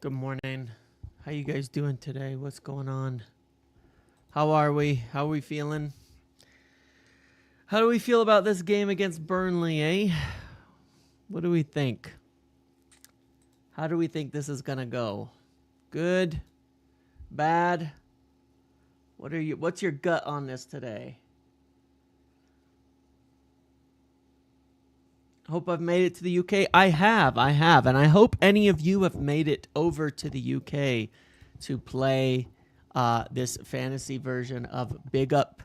Good morning. How you guys doing today? What's going on? How are we? How are we feeling? How do we feel about this game against Burnley, eh? What do we think? How do we think this is gonna go? Good? Bad? What's your gut on this today? Hope I've made it to the UK. I have. And I hope any of you have made it over to the UK to play this fantasy version of Big Up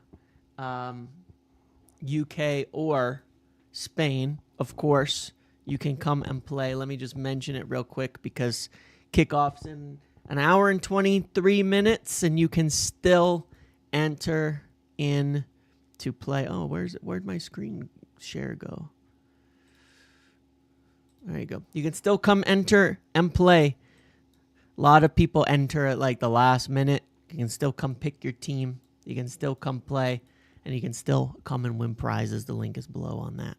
UK or Spain, of course. You can come and play. Let me just mention it real quick because kickoff's in an hour and 23 minutes, and you can still enter in to play. Oh, where'd my screen share go? There you go. You can still come enter and play. A lot of people enter at like the last minute. You can still come pick your team. You can still come play. And you can still come and win prizes. The link is below on that.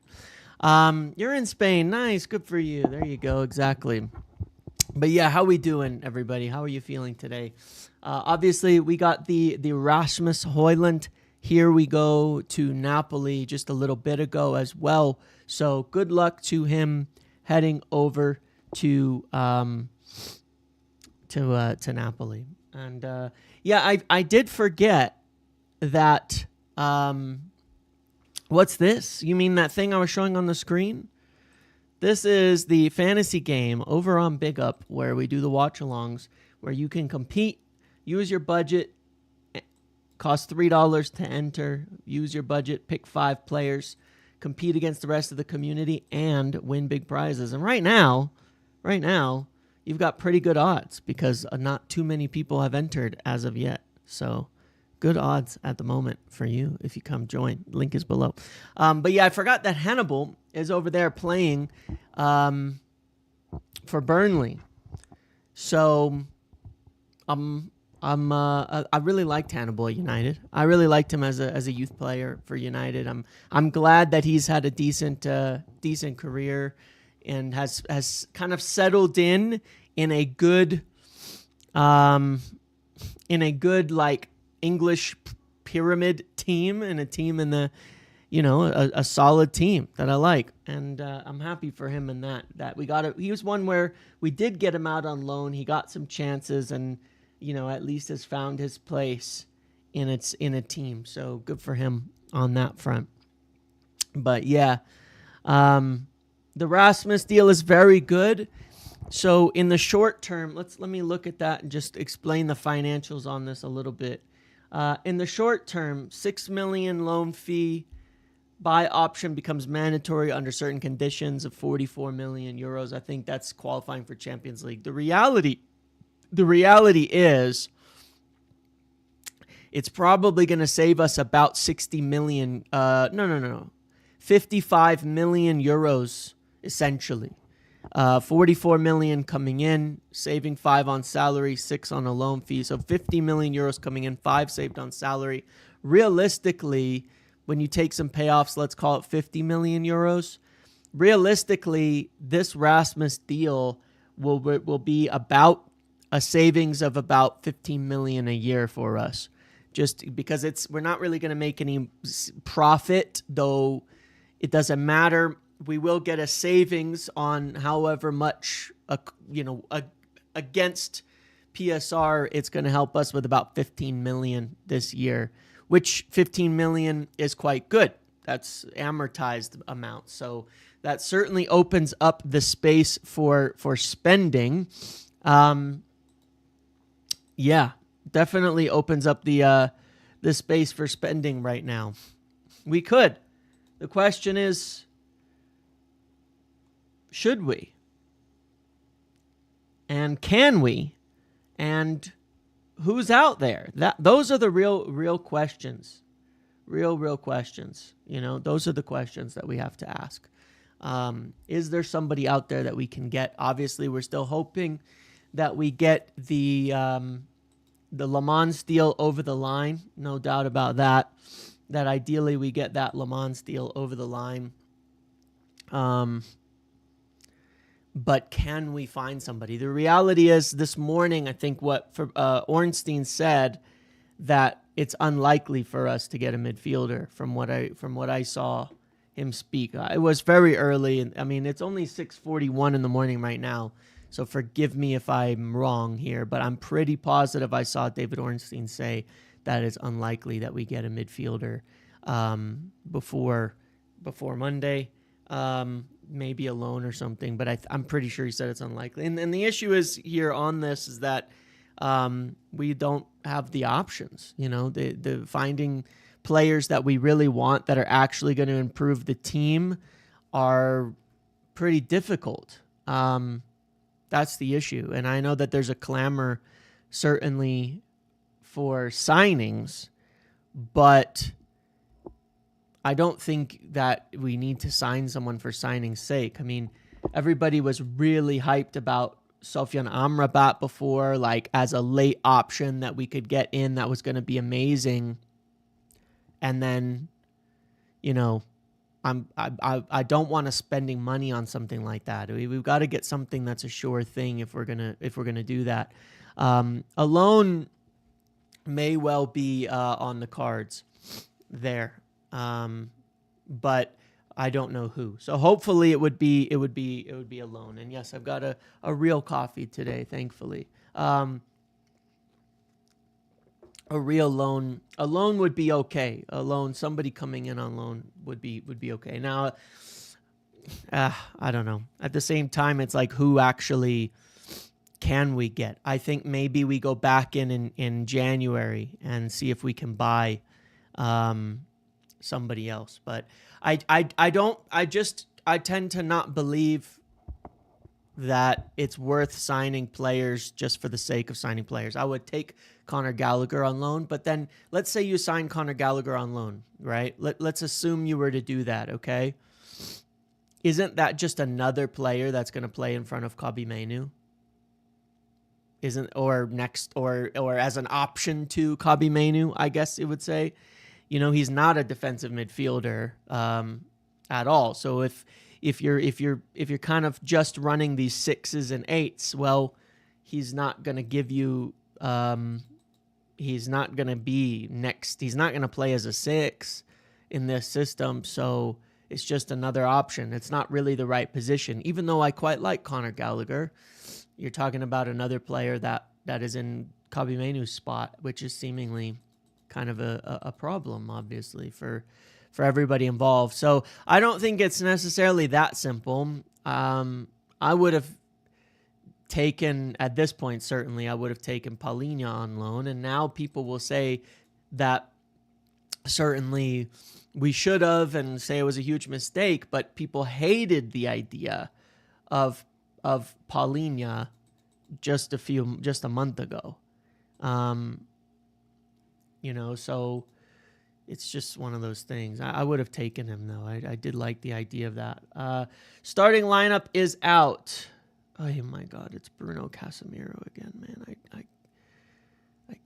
You're in Spain. Nice. Good for you. There you go. Exactly. But yeah, how we doing, everybody? How are you feeling today? Obviously, we got the Rasmus Hojlund. Here we go to Napoli just a little bit ago as well. So good luck to him heading over to Napoli. And yeah, I did forget that. What's this? You mean that thing I was showing on the screen? This is the fantasy game over on Big Up where we do the watch-alongs, where you can compete, use your budget, cost $3 to enter, use your budget, pick 5 players, compete against the rest of the community, and win big prizes. And right now, you've got pretty good odds because not too many people have entered as of yet. So good odds at the moment for you if you come join. Link is below. But yeah, I forgot that Hannibal is over there playing for Burnley. So I really liked Hannibal at United. I really liked him as a youth player for United. I'm glad that he's had a decent career and has kind of settled in a good like English pyramid team, and a team in the a solid team that I like, and I'm happy for him in that we got it. He was one where we did get him out on loan. He got some chances and at least has found his place in a team. So good for him on that front. But yeah, the Rasmus deal is very good. So in the short term, let me look at that and just explain the financials on this a little bit. In the short term, 6 million loan fee, buy option becomes mandatory under certain conditions of 44 million euros. I think that's qualifying for Champions League. The reality is it's probably going to save us about 60 million. No. 55 million euros, essentially. 44 million coming in, saving 5 on salary, 6 on a loan fee. So 50 million euros coming in, 5 saved on salary. Realistically, when you take some payoffs, let's call it 50 million euros. Realistically, this Rasmus deal will be about a savings of about 15 million a year for us, just because we're not really going to make any profit, though it doesn't matter. We will get a savings on however much, against PSR, it's going to help us with about 15 million this year, which 15 million is quite good. That's amortized amount. So that certainly opens up the space for spending. Yeah, definitely opens up the space for spending right now. We could. The question is, should we? And can we? And who's out there? Those are the real questions. Real questions. Those are the questions that we have to ask. Is there somebody out there that we can get? Obviously, we're still hoping that we get the Le Mans deal over the line. No doubt about that. That ideally we get that Le Mans deal over the line. But can we find somebody? The reality is, this morning, I think Ornstein said that it's unlikely for us to get a midfielder from what I saw him speak. It was very early, and I mean, it's only 6:41 in the morning right now. So forgive me if I'm wrong here, but I'm pretty positive I saw David Ornstein say that it's unlikely that we get a midfielder before Monday. Maybe a loan or something, but I'm pretty sure he said it's unlikely. And the issue is here on this is that we don't have the options. The finding players that we really want that are actually going to improve the team are pretty difficult. That's the issue. And I know that there's a clamor certainly for signings, but I don't think that we need to sign someone for signing's sake. I mean, everybody was really hyped about Sofyan Amrabat before, like as a late option that we could get in that was going to be amazing. And then, I don't want to spending money on something like that. We've got to get something that's a sure thing if we're gonna do that. A loan may well be on the cards there. But I don't know who. So hopefully it would be a loan. And yes, I've got a real coffee today, thankfully. A real loan. A loan would be okay. A loan, somebody coming in on loan would be okay. Now, I don't know. At the same time, it's like, who actually can we get? I think maybe we go back in January and see if we can buy somebody else. But I tend to not believe that it's worth signing players just for the sake of signing players. I would take Conor Gallagher on loan, but then let's say you sign Conor Gallagher on loan, right? Let's assume you were to do that, okay? Isn't that just another player that's going to play in front of Kobbie Mainoo? Or as an option to Kobbie Mainoo, I guess it would say. He's not a defensive midfielder at all. So if you're kind of just running these 6s and 8s, well, he's not going to give you. He's not going to be next. He's not going to play as a 6 in this system. So it's just another option. It's not really the right position. Even though I quite like Conor Gallagher, you're talking about another player that is in Kobbie Mainoo's spot, which is seemingly kind of a problem, obviously, for everybody involved. So I don't think it's necessarily that simple. I would have taken, at this point, certainly, I would have taken Palhinha on loan. And now people will say that certainly we should have and say it was a huge mistake, but people hated the idea of Palhinha just a month ago. So it's just one of those things. I would have taken him, though. I did like the idea of that. Starting lineup is out. Oh, my God. It's Bruno Casemiro again, man. I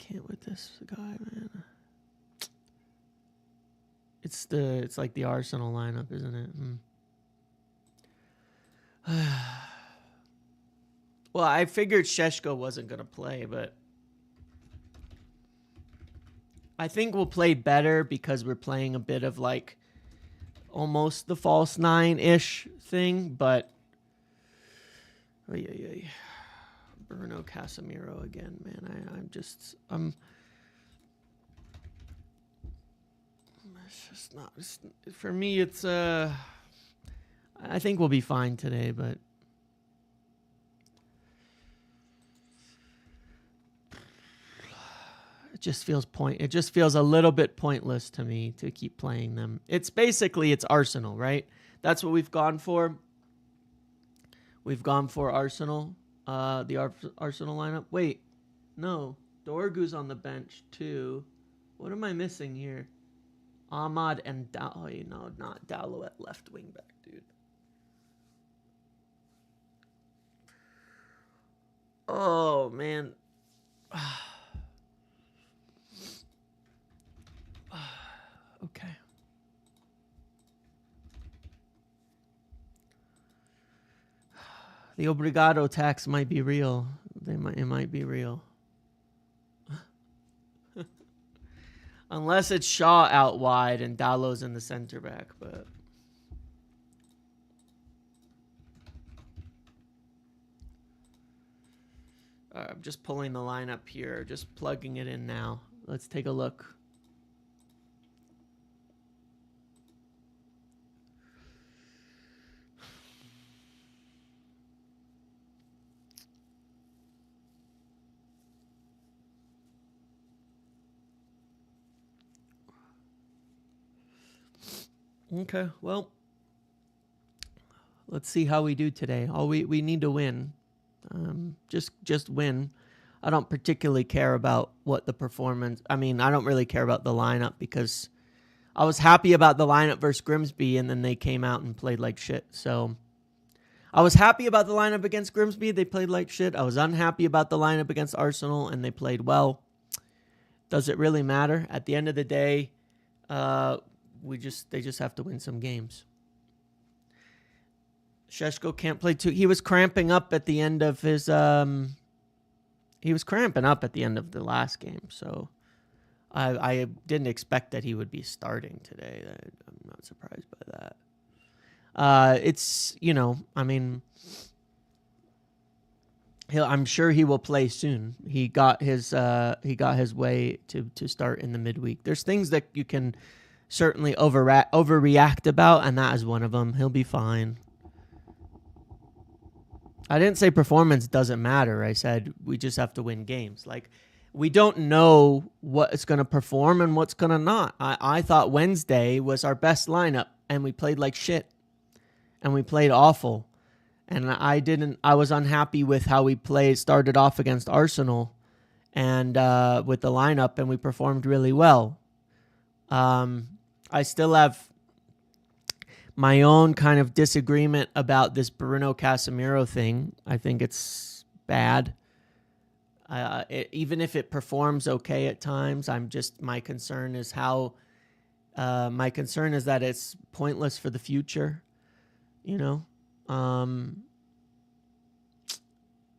can't with this guy, man. It's like the Arsenal lineup, isn't it? Well, I figured Šeško wasn't going to play, but I think we'll play better because we're playing a bit of like almost the false 9-ish thing, but Bruno Casemiro again, man. It's just not, for me, it's, I think we'll be fine today, but it just feels a little bit pointless to me to keep playing them. It's Arsenal, right? That's what we've gone for. We've gone for Arsenal, the Arsenal lineup. Wait, no, Dorgu's on the bench too. What am I missing here? Ahmad and not Dallo at left wing back, dude. Oh man. Okay. The Obrigado tax might be real. It might be real. Unless it's Shaw out wide and Dallow's in the center back, but I'm just pulling the lineup here, just plugging it in now. Let's take a look. Okay, well, let's see how we do today. We need to win. Just win. I don't particularly care about what the performance. I mean, I don't really care about the lineup because I was happy about the lineup versus Grimsby, and then they came out and played like shit. So I was happy about the lineup against Grimsby. They played like shit. I was unhappy about the lineup against Arsenal, and they played well. Does it really matter? At the end of the day, they just have to win some games. Šeško can't play too. He was cramping up at the end of his. He was cramping up at the end of the last game, so I didn't expect that he would be starting today. I'm not surprised by that. It's I mean, I'm sure he will play soon. He got his way to start in the midweek. There's things that you can certainly overreact about, and that is one of them. He'll be fine. I didn't say performance doesn't matter. I said we just have to win games. Like, we don't know what is going to perform and what's going to not. I thought Wednesday was our best lineup, and we played like shit, and we played awful. And I was unhappy with how we started off against Arsenal and with the lineup, and we performed really well. I still have my own kind of disagreement about this Bruno Casemiro thing. I think it's bad. Even if it performs okay at times, my concern is that it's pointless for the future,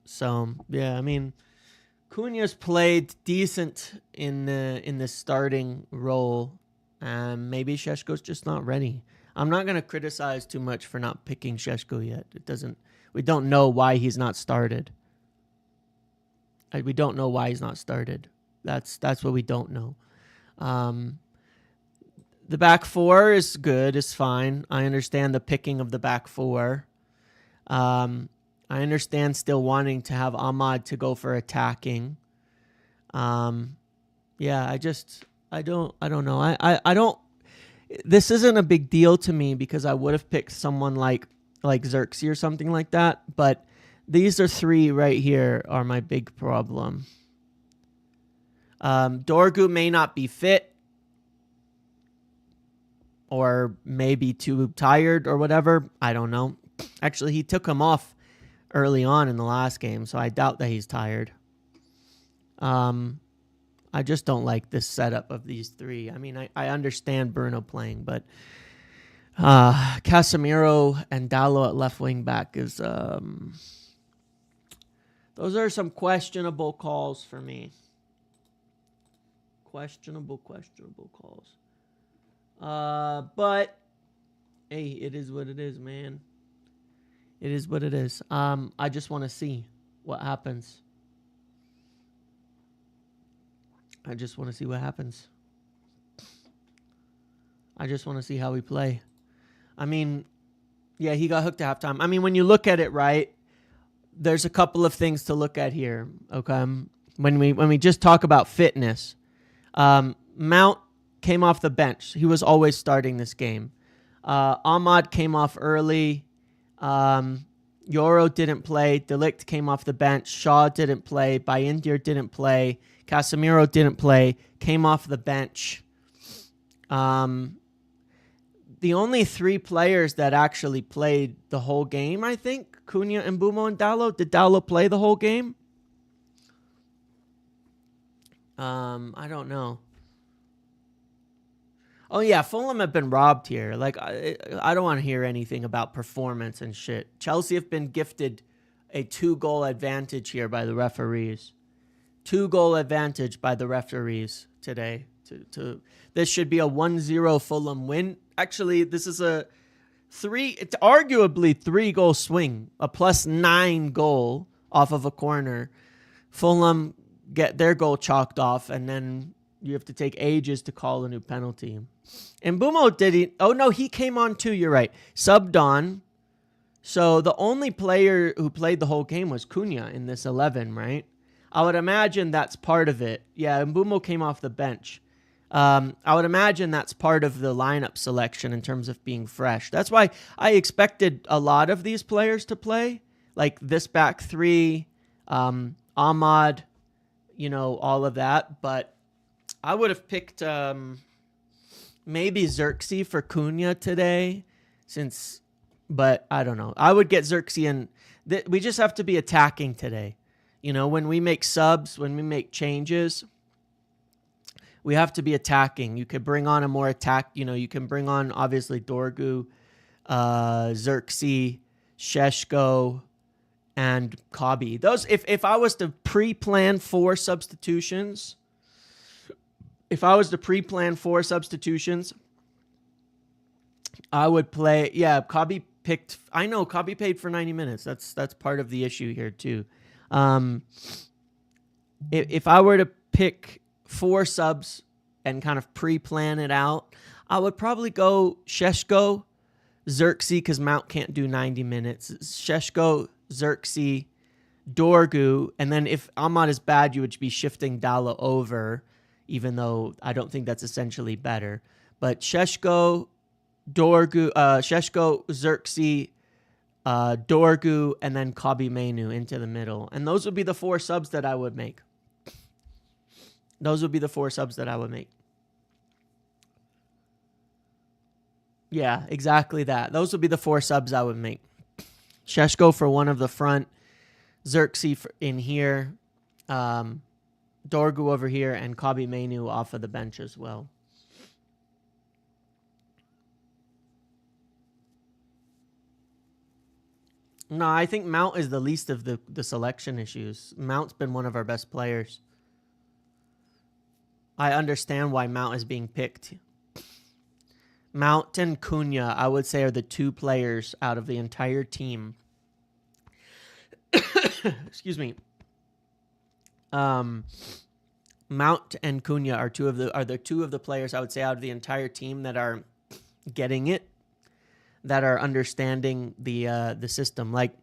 So yeah, I mean, Cunha's played decent in the starting role. Maybe Šeško's just not ready. I'm not going to criticize too much for not picking Šeško yet. We don't know why he's not started. We don't know why he's not started. That's what we don't know. The back four is good. It's fine. I understand the picking of the back four. I understand still wanting to have Ahmad to go for attacking. Yeah, I don't know. I don't. This isn't a big deal to me because I would have picked someone like Xerxes or something like that. But these are three right here are my big problem. Dorgu may not be fit or maybe too tired or whatever. I don't know. Actually, he took him off early on in the last game, so I doubt that he's tired. I just don't like this setup of these three. I mean, I understand Bruno playing, but Casemiro and Dalot at left wing back is... those are some questionable calls for me. Questionable calls. But, hey, it is what it is, man. It is what it is. I just want to see what happens. I just want to see what happens. I just want to see how we play. I mean, yeah, he got hooked at halftime. I mean, when you look at it, right, there's a couple of things to look at here, okay? When we just talk about fitness, Mount came off the bench. He was always starting this game. Ahmad came off early. Yoro didn't play. De Ligt came off the bench. Shaw didn't play. Bayindir didn't play. Casemiro didn't play. Came off the bench. The only three players that actually played the whole game, I think, Cunha, Mbeumo, and Dalot. Did Dalot play the whole game? I don't know. Oh, yeah, Fulham have been robbed here. Like, I don't want to hear anything about performance and shit. Chelsea have been gifted a 2-goal advantage here by the referees. 2-goal advantage by the referees today. This should be a 1-0 Fulham win. Actually, this is it's arguably 3-goal swing, a +9 goal off of a corner. Fulham get their goal chalked off, and then you have to take ages to call a new penalty. And Mbeumo did he came on too, you're right. Subbed on. So the only player who played the whole game was Cunha in this 11, right? I would imagine that's part of it. Yeah, Mbeumo came off the bench. I would imagine that's part of the lineup selection in terms of being fresh. That's why I expected a lot of these players to play, like this back three, Ahmad, all of that. But I would have picked maybe Xerxes for Cunha today, but I don't know. I would get Xerxes in. We just have to be attacking today. When we make subs, when we make changes, we have to be attacking. You could bring on a more attack. You can bring on, obviously, Dorgu, Xerxes, Šeško, and Kobbie. Those, if I was to pre-plan 4 substitutions, I would play. Yeah, Kobbie picked. I know Kobbie paid for 90 minutes. That's part of the issue here too. If I were to pick 4 subs and kind of pre-plan it out, I would probably go Šeško, Xerxes, because Mount can't do 90 minutes. Šeško, Xerxes, Dorgu, and then if Ahmad is bad, you would be shifting Dalla over, even though I don't think that's essentially better. But Šeško, Xerxes, Dorgu, and then Kobbie Mainoo into the middle. And those would be the 4 subs that I would make. Yeah, exactly that. Those would be the 4 subs I would make. Šeško for one of the front, Xerxes in here, Dorgu over here, and Kobbie Mainoo off of the bench as well. No, I think Mount is the least of the selection issues. Mount's been one of our best players. I understand why Mount is being picked. Mount and Cunha, I would say, are the 2 players out of the entire team. Excuse me. Mount and Cunha are the 2 of the players I would say out of the entire team that are getting it, that are understanding the system. Like,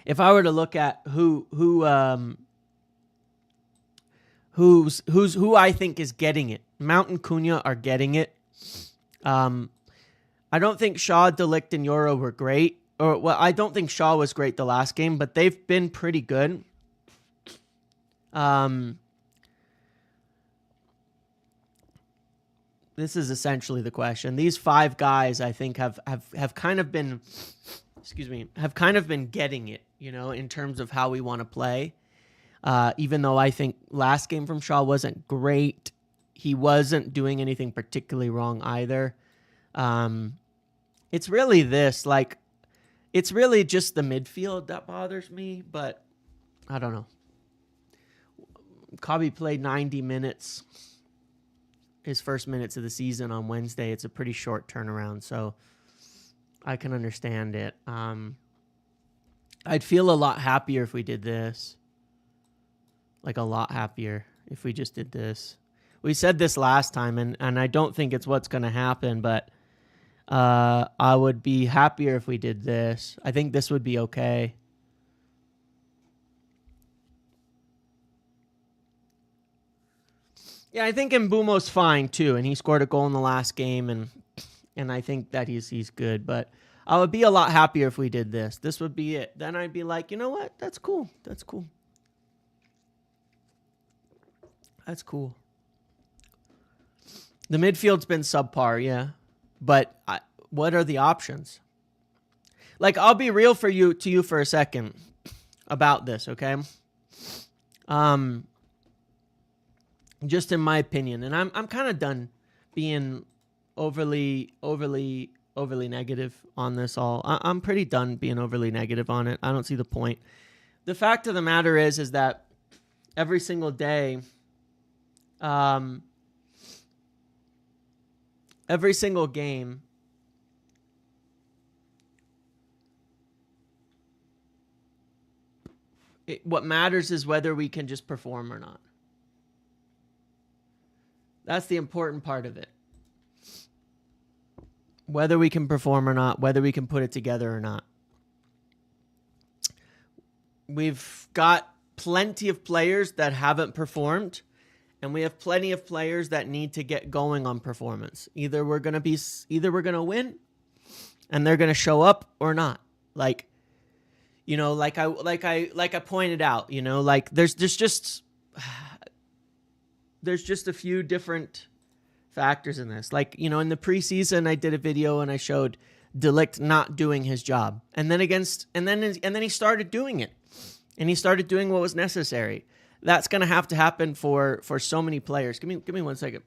if I were to look at who I think is getting it, Mount and Cunha are getting it. I don't think Shaw, De Ligt, and Euro were great. I don't think Shaw was great the last game, but they've been pretty good. This is essentially the question. These 5 guys, I think, have kind of been, getting it, in terms of how we want to play. Even though I think last game from Shaw wasn't great, he wasn't doing anything particularly wrong either. It's really it's really just the midfield that bothers me, but I don't know. Kobbie played 90 minutes, his first minutes of the season on Wednesday. It's a pretty short turnaround, so I can understand it. I'd feel a lot happier if we did this. Like, a lot happier if we just did this. We said this last time, and I don't think it's what's going to happen, but I would be happier if we did this. I think this would be okay. Yeah, I think Mbeumo's fine too, and he scored a goal in the last game, and I think that he's good. But I would be a lot happier if we did this. This would be it. Then I'd be like, you know what? That's cool. That's cool. That's cool. The midfield's been subpar, yeah. But what are the options? Like, I'll be real to you for a second about this, okay? Just in my opinion, and I'm kind of done being overly overly negative on this all. I'm pretty done being overly negative on it. I don't see the point. The fact of the matter is that every single day, every single game, what matters is whether we can just perform or not. That's the important part of it. Whether we can perform or not, whether we can put it together or not. We've got plenty of players that haven't performed, and we have plenty of players that need to get going on performance. Either we're going to win and they're going to show up or not. Like, you know, like I pointed out, you know, like there's just a few different factors in this. Like, you know, in the preseason, I did a video and I showed De Ligt not doing his job, and then he started doing it, and he started doing what was necessary. That's going to have to happen for so many players. Give me 1 second.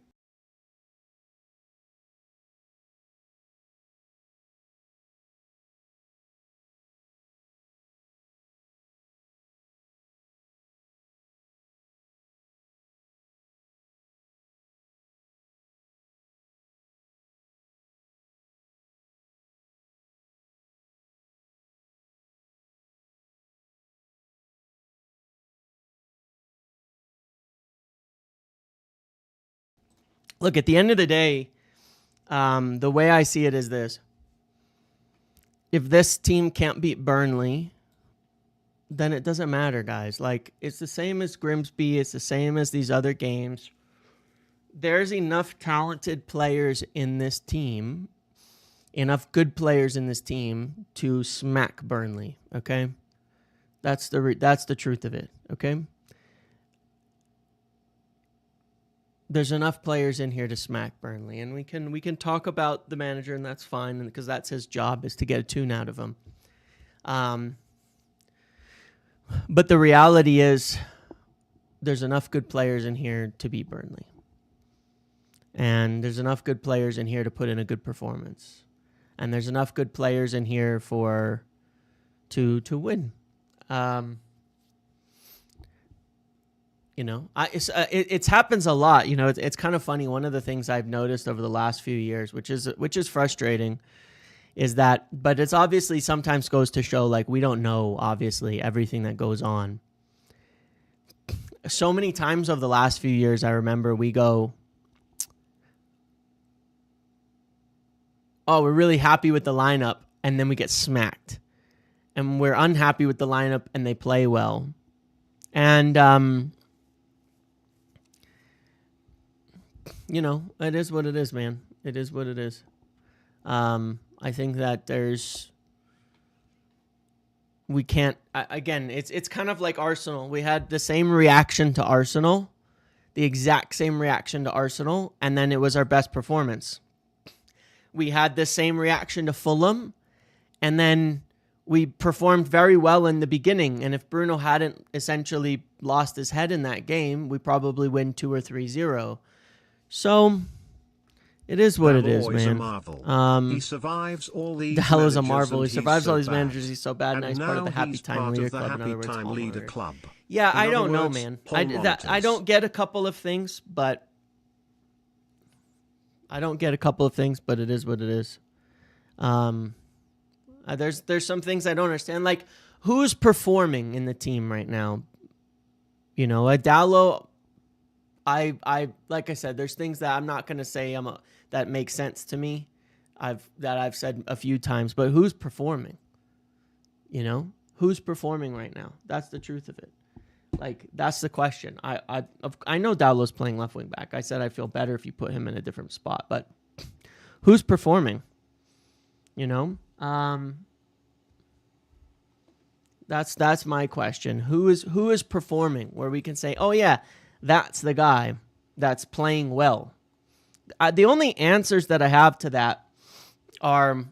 Look, at the end of the day, the way I see it is this. If this team can't beat Burnley, then it doesn't matter, guys. Like, it's the same as Grimsby. It's the same as these other games. There's enough talented players in this team, enough good players in this team to smack Burnley, okay? That's the truth of it, okay? There's enough players in here to smack Burnley, and we can talk about the manager, and that's fine, because that's his job, is to get a tune out of him. But the reality is, there's enough good players in here to beat Burnley, and there's enough good players in here to put in a good performance, and there's enough good players in here to win. You know, it happens a lot. You know, it's kind of funny. One of the things I've noticed over the last few years, which is frustrating, is that, but it's obviously sometimes goes to show, like, we don't know, obviously, everything that goes on. So many times over the last few years, I remember we go, oh, we're really happy with the lineup, and then we get smacked. And we're unhappy with the lineup, and they play well. And, you know, it is what it is, man. It is what it is. I think that we can't, again, it's kind of like Arsenal. We had the same reaction to Arsenal, the exact same reaction to Arsenal, and then it was our best performance. We had the same reaction to Fulham, and then we performed very well in the beginning. And if Bruno hadn't essentially lost his head in that game, we probably win 2 or 3-0. So it is what it is, man. He survives all these Dallo's a marvel. He survives all these managers. He's so bad. Now he's part of the Happy Time Leader Club. In other words, yeah, I don't know, man. I don't get a couple of things, but it is what it is. There's some things I don't understand. Like, who's performing in the team right now? You know, Dallo. I like I said, there's things that I'm not gonna say that make sense to me. I've said a few times, but who's performing? You know, who's performing right now? That's the truth of it. Like, that's the question. I know Dallo's playing left wing back. I said I feel better if you put him in a different spot, but who's performing? You know, that's my question. Who is performing where we can say, oh yeah, that's the guy that's playing well? The only answers that I have to that are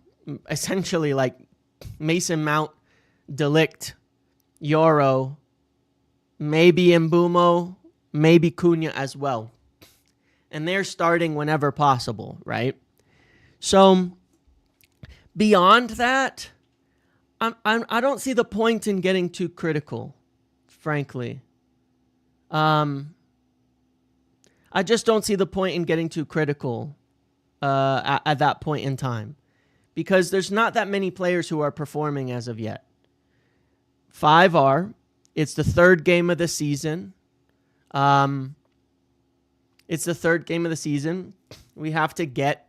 essentially like Mason Mount, De Ligt, Yoro, maybe Mbumo, maybe Cunha as well. And they're starting whenever possible, right? So beyond that, I don't see the point in getting too critical, frankly. I just don't see the point in getting too critical at that point in time, because there's not that many players who are performing as of yet. 5 are. It's the third game of the season. It's the third game of the season. We have to get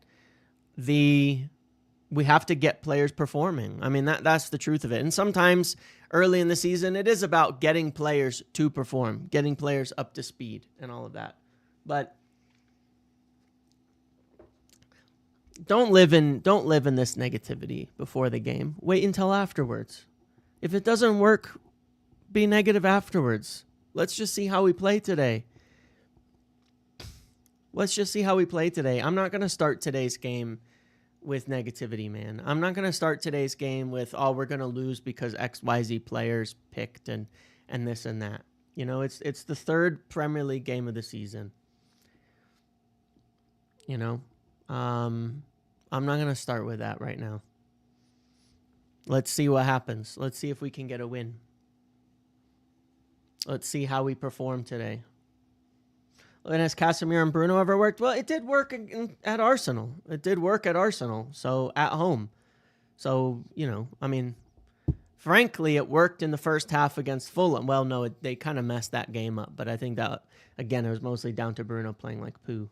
players performing. I mean, that's the truth of it. And sometimes early in the season, it is about getting players to perform, getting players up to speed and all of that. But don't live in this negativity before the game. Wait until afterwards. If it doesn't work, be negative afterwards. Let's just see how we play today. I'm not going to start today's game with negativity, man. I'm not going to start today's game with, oh, we're going to lose because XYZ players picked and this and that. You know, it's the third Premier League game of the season. You know, I'm not going to start with that right now. Let's see what happens. Let's see if we can get a win. Let's see how we perform today. And has Casemiro and Bruno ever worked? Well, it did work at Arsenal. So at home. So, you know, I mean, frankly, it worked in the first half against Fulham. Well, no, they kind of messed that game up. But I think that, again, it was mostly down to Bruno playing like poo.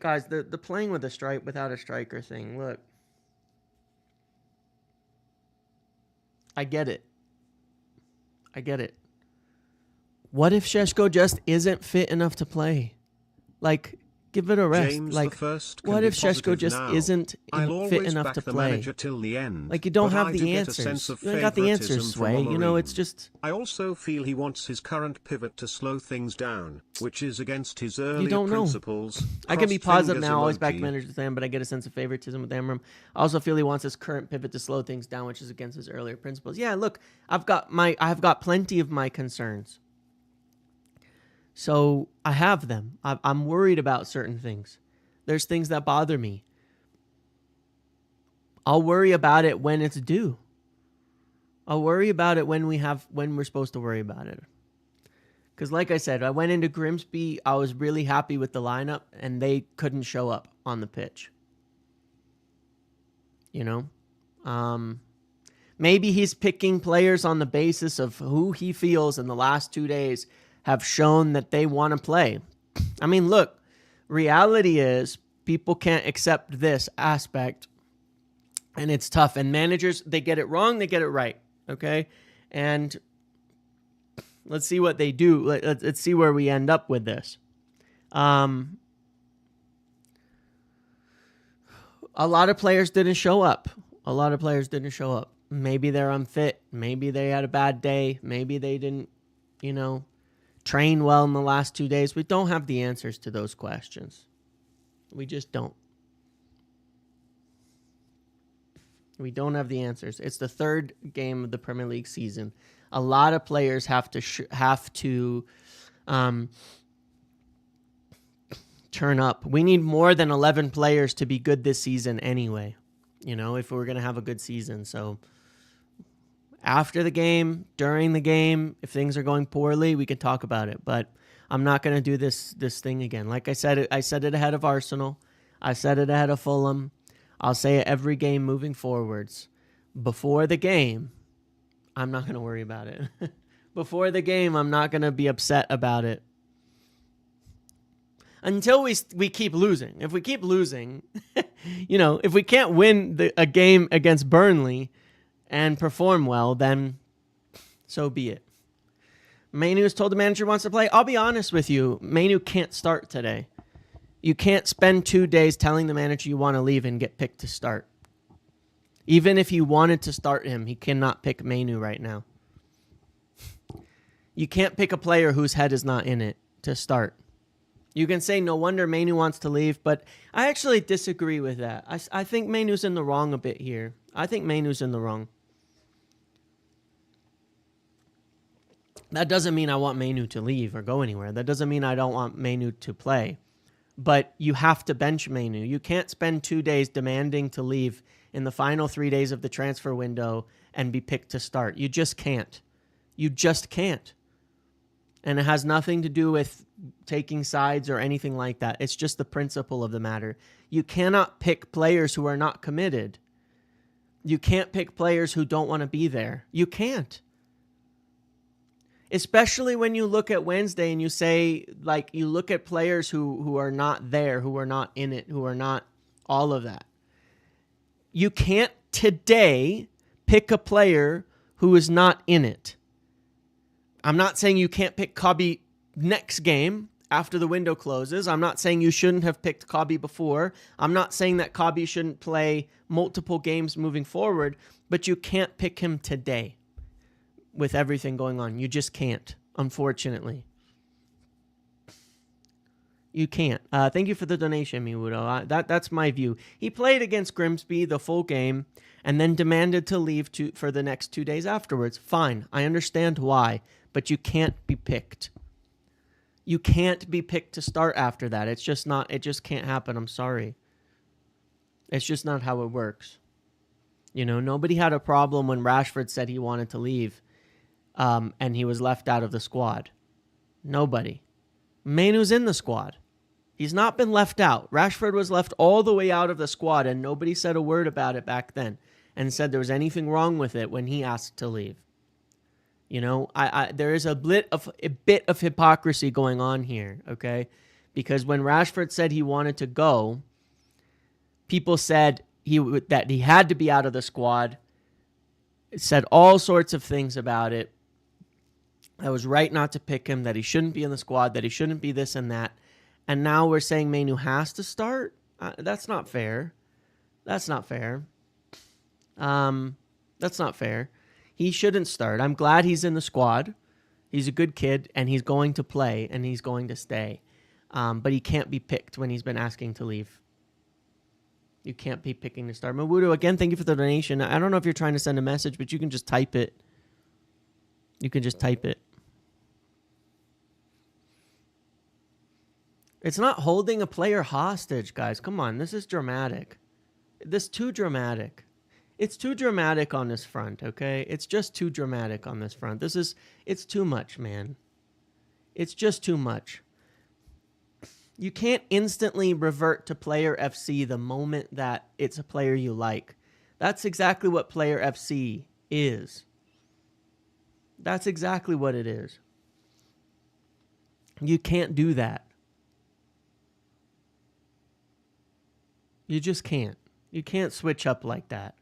Guys, the playing with without a striker thing, look. I get it. What if Šeško just isn't fit enough to play? Like, give it a rest. James like, what if Šeško just isn't fit enough to play? Like, you don't have the answers. You ain't got the answers, Sway. You know, it's just... I also feel he wants his current pivot to slow things down, which is against his earlier you don't know. principles. I can be positive now, always back the manager to them, but I get a sense of favoritism with Amram. I also feel he wants his current pivot to slow things down, which is against his earlier principles. Yeah, look, I've got plenty of my concerns. So I have them. I'm worried about certain things. There's things that bother me. I'll worry about it when it's due. I'll worry about it when we're supposed to worry about it. Because like I said, I went into Grimsby. I was really happy with the lineup, and they couldn't show up on the pitch. You know? Maybe he's picking players on the basis of who he feels in the last 2 days have shown that they want to play. I mean, look, reality is people can't accept this aspect, and it's tough. And managers, they get it wrong, they get it right, okay? And let's see what they do. Let's see where we end up with this. A lot of players didn't show up. Maybe they're unfit. Maybe they had a bad day. Maybe they didn't, you know, train well in the last 2 days. We don't have the answers to those questions. We just don't. We don't have the answers. It's the third game of the Premier League season. A lot of players have to turn up. We need more than 11 players to be good this season anyway, you know, if we're going to have a good season. So after the game, during the game, if things are going poorly, we can talk about it. But I'm not going to do this thing again. Like I said it ahead of Arsenal. I said it ahead of Fulham. I'll say it every game moving forwards. Before the game, I'm not going to worry about it. Before the game, I'm not going to be upset about it. Until we keep losing. If we keep losing, you know, if we can't win a game against Burnley and perform well, then so be it. Mainoo has told the manager wants to play. I'll be honest with you. Mainoo can't start today. You can't spend 2 days telling the manager you want to leave and get picked to start. Even if you wanted to start him, he cannot pick Mainoo right now. You can't pick a player whose head is not in it to start. You can say no wonder Mainoo wants to leave, but I actually disagree with that. I think Mainoo's in the wrong a bit here. I think Mainoo's in the wrong. That doesn't mean I want Mainoo to leave or go anywhere. That doesn't mean I don't want Mainoo to play. but you have to bench Mainoo. You can't spend 2 days demanding to leave in the final 3 days of the transfer window and be picked to start. You just can't. You just can't. And it has nothing to do with taking sides or anything like that. It's just the principle of the matter. You cannot pick players who are not committed. You can't pick players who don't want to be there. You can't. Especially when you look at Wednesday and you say, like, you look at players who are not there, who are not in it, who are not all of that. You can't today pick a player who is not in it. I'm not saying you can't pick Kobbie next game after the window closes. I'm not saying you shouldn't have picked Kobbie before. I'm not saying that Kobbie shouldn't play multiple games moving forward, but you can't pick him today with everything going on. You just can't, unfortunately. You can't. Thank you for the donation, Miwudo. That's my view. He played against Grimsby the full game and then demanded to leave for the next 2 days afterwards. Fine. I understand why. But you can't be picked. You can't be picked to start after that. It's just not, it just can't happen. I'm sorry. It's just not how it works. You know, nobody had a problem when Rashford said he wanted to leave and he was left out of the squad. Nobody. Mainoo's in the squad. He's not been left out. Rashford was left all the way out of the squad and nobody said a word about it back then and said there was anything wrong with it when he asked to leave. You know, there is a bit of hypocrisy going on here, okay? Because when Rashford said he wanted to go, people said that he had to be out of the squad. It said all sorts of things about it. I was right not to pick him, that he shouldn't be in the squad, that he shouldn't be this and that. And now we're saying Mainoo has to start? That's not fair. That's not fair. That's not fair. He shouldn't start. I'm glad he's in the squad. He's a good kid, and he's going to play, and he's going to stay. But he can't be picked when he's been asking to leave. You can't be picking to start. Mawudo, again, thank you for the donation. I don't know if you're trying to send a message, but you can just type it. You can just type it. It's not holding a player hostage, guys. Come on, this is dramatic. This is too dramatic. It's too dramatic on this front, okay? It's just too dramatic on this front. It's too much, man. It's just too much. You can't instantly revert to player FC the moment that it's a player you like. That's exactly what player FC is. That's exactly what it is. You can't do that. You just can't. You can't switch up like that.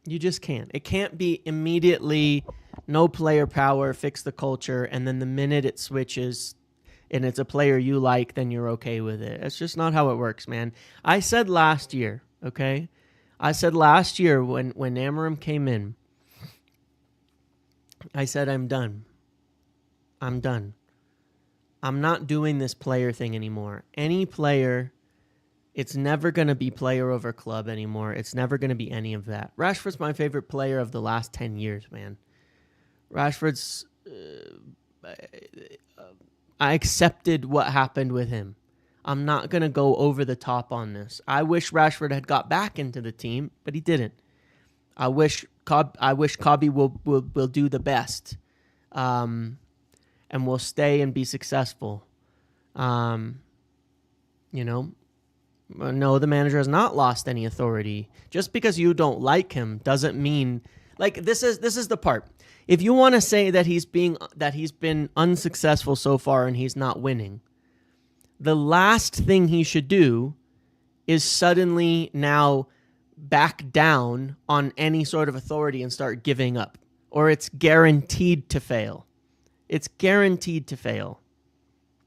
You just can't. It can't be immediately no player power, fix the culture, and then the minute it switches and it's a player you like, then you're okay with it. It's just not how it works, man. I said last year, okay? I said last year when Amarim came in, I said, I'm done. I'm done. I'm not doing this player thing anymore. Any player... It's never going to be player over club anymore. It's never going to be any of that. Rashford's my favorite player of the last 10 years, man. Rashford's... I accepted what happened with him. I'm not going to go over the top on this. I wish Rashford had got back into the team, but he didn't. I wish Kobbie will do the best. And will stay and be successful. You know... No, the manager has not lost any authority. Just because you don't like him doesn't mean, like, this is the part. If you want to say that he's been unsuccessful so far and he's not winning, the last thing he should do is suddenly now back down on any sort of authority and start giving up, or it's guaranteed to fail. It's guaranteed to fail.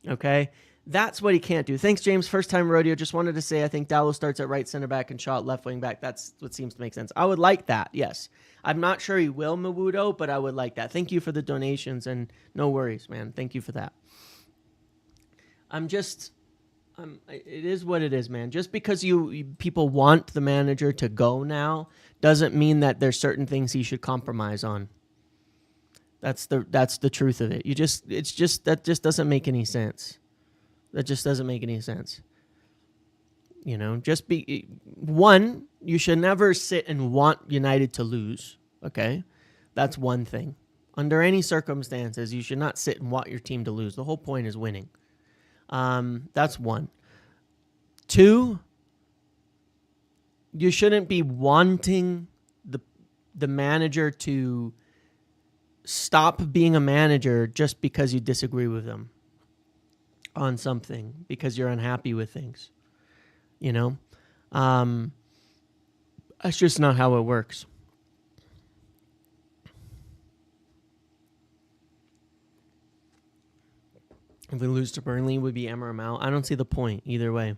Okay? That's what he can't do. Thanks, James. First time rodeo. Just wanted to say I think Dallo starts at right center back and Shaw at left wing back. That's what seems to make sense. I would like that, yes. I'm not sure he will, Mawudo, but I would like that. Thank you for the donations, and no worries, man. Thank you for that. It is what it is, man. Just because people want the manager to go now doesn't mean that there's certain things he should compromise on. That's the truth of it. That just doesn't make any sense. That just doesn't make any sense. You should never sit and want United to lose. Okay, that's one thing. Under any circumstances, you should not sit and want your team to lose. The whole point is winning. That's one. Two, you shouldn't be wanting the manager to stop being a manager just because you disagree with them on something, because you're unhappy with things. That's just not how it works. If we lose to Burnley, would be Emma Mount. I don't see the point either way.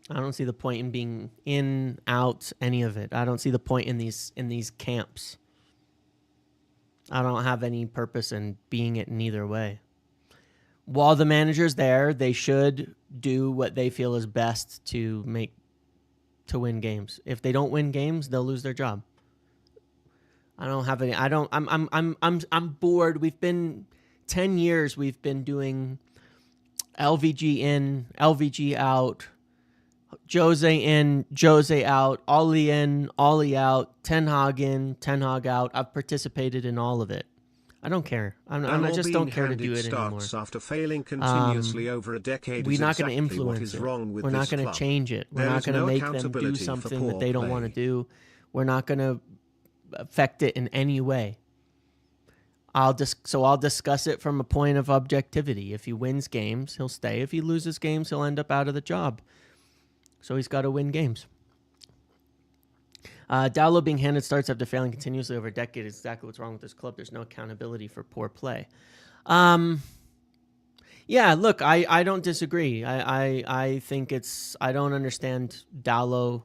I don't see the point in being in, out, any of it. I don't see the point in these camps. I don't have any purpose in being it in either way. While the manager's there, they should do what they feel is best to win games. If they don't win games, they'll lose their job. I'm bored. We've been 10 years we've been doing LVG in, LVG out, Jose in, Jose out, Ollie in, Ollie out, Ten Hag in, Ten Hag out. I've participated in all of it. I don't care. I just don't care to do it anymore. After failing continuously over a decade, we're not going to influence it. We're not going to change it. We're not going to make them do something that they don't want to do. We're not going to affect it in any way. I'll discuss it from a point of objectivity. If he wins games, he'll stay. If he loses games, he'll end up out of the job. So he's got to win games. Dowlow being handed starts after failing continuously over a decade is exactly what's wrong with this club. There's no accountability for poor play. Yeah, look, I don't disagree. I think I don't understand Dowlow,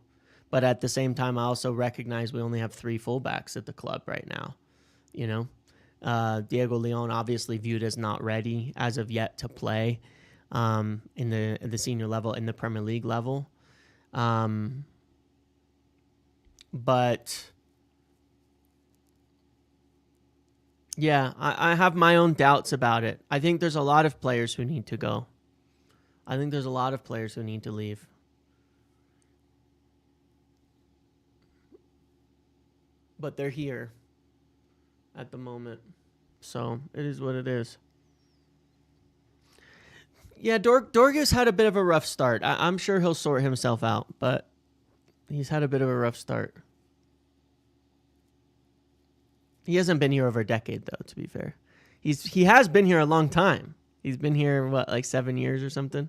but at the same time, I also recognize we only have 3 fullbacks at the club right now. Diego Leon obviously viewed as not ready as of yet to play in the senior level, in the Premier League level. But yeah, I have my own doubts about it. I think there's a lot of players who need to go. I think there's a lot of players who need to leave. But they're here at the moment. So it is what it is. Yeah, Dorgus had a bit of a rough start. I'm sure he'll sort himself out, but he's had a bit of a rough start. He hasn't been here over a decade, though, to be fair. He has been here a long time. He's been here, like 7 years or something?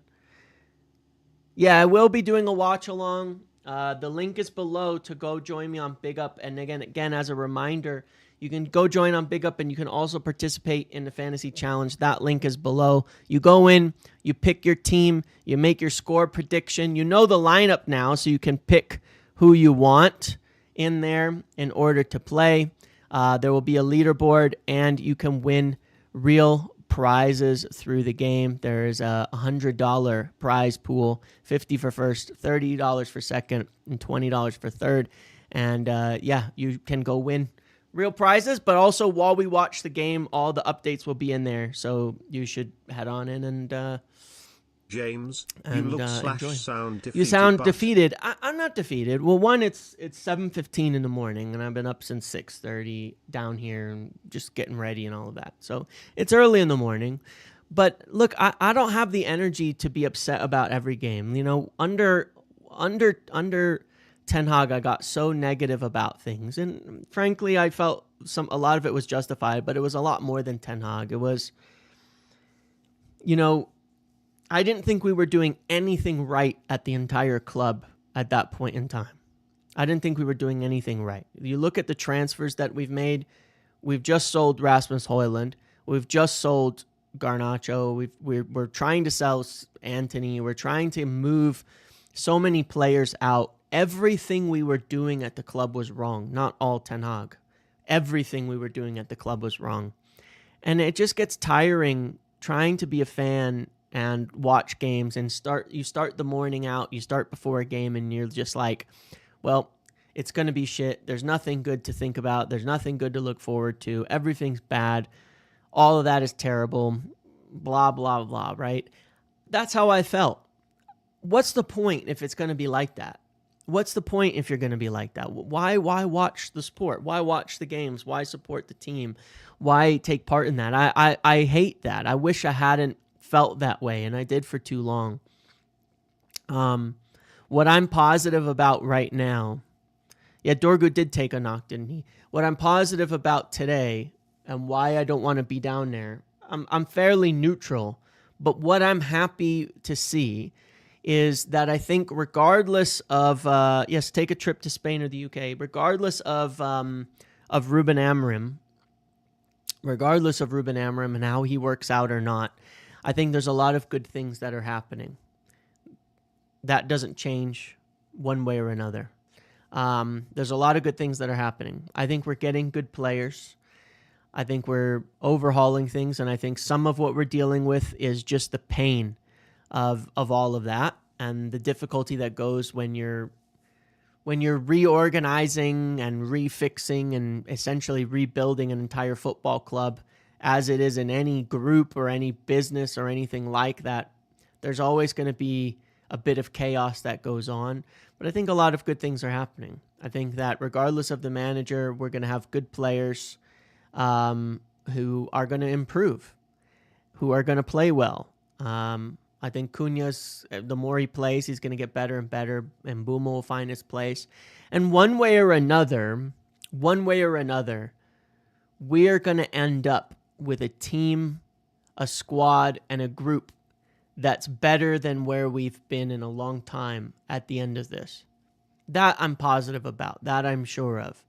Yeah, I will be doing a watch-along. The link is below to go join me on Big Up. And again, as a reminder, you can go join on Big Up, and you can also participate in the Fantasy Challenge. That link is below. You go in, you pick your team, you make your score prediction. You know the lineup now, so you can pick who you want in there in order to play. There will be a leaderboard, and you can win real prizes through the game. There is a $100 prize pool, $50 for first, $30 for second, and $20 for third. And yeah, you can go win real prizes, but also while we watch the game, all the updates will be in there. So you should head on in and James, you look / sound defeated. You sound defeated. I'm not defeated. Well, one, it's 7:15 in the morning, and I've been up since 6:30 down here and just getting ready and all of that. So it's early in the morning. But look, I don't have the energy to be upset about every game. Under Ten Hag, I got so negative about things, and frankly, I felt a lot of it was justified, but it was a lot more than Ten Hag. It was, I didn't think we were doing anything right at the entire club at that point in time. I didn't think we were doing anything right. You look at the transfers that we've made. We've just sold Rasmus Hojlund. We've just sold Garnacho. We're trying to sell Anthony. We're trying to move so many players out. Everything we were doing at the club was wrong. Not all Ten Hag. Everything we were doing at the club was wrong. And it just gets tiring trying to be a fan and watch games and you start the morning out, you start before a game and you're just like, well, it's going to be shit. There's nothing good to think about. There's nothing good to look forward to. Everything's bad. All of that is terrible. Blah, blah, blah, right? That's how I felt. What's the point if it's going to be like that? What's the point if you're going to be like that? Why watch the sport? Why watch the games? Why support the team? Why take part in that? I hate that. I wish I hadn't felt that way, and I did for too long. What I'm positive about right now, yeah, Dorgu did take a knock, didn't he? What I'm positive about today and why I don't want to be down there, I'm fairly neutral, but what I'm happy to see is that I think regardless of, yes, take a trip to Spain or the UK, regardless of Ruben Amorim and how he works out or not, I think there's a lot of good things that are happening. That doesn't change one way or another. There's a lot of good things that are happening. I think we're getting good players. I think we're overhauling things, and I think some of what we're dealing with is just the pain of all of that and the difficulty that goes when you're reorganizing and refixing and essentially rebuilding an entire football club, as it is in any group or any business or anything like that. There's always going to be a bit of chaos that goes on, but I think a lot of good things are happening. I think that regardless of the manager, we're going to have good players who are going to improve, who are going to play well. I think Cunha's, the more he plays, he's going to get better and better, and Mbeumo will find his place. And one way or another, we're going to end up with a team, a squad, and a group that's better than where we've been in a long time at the end of this. That I'm positive about. That I'm sure of.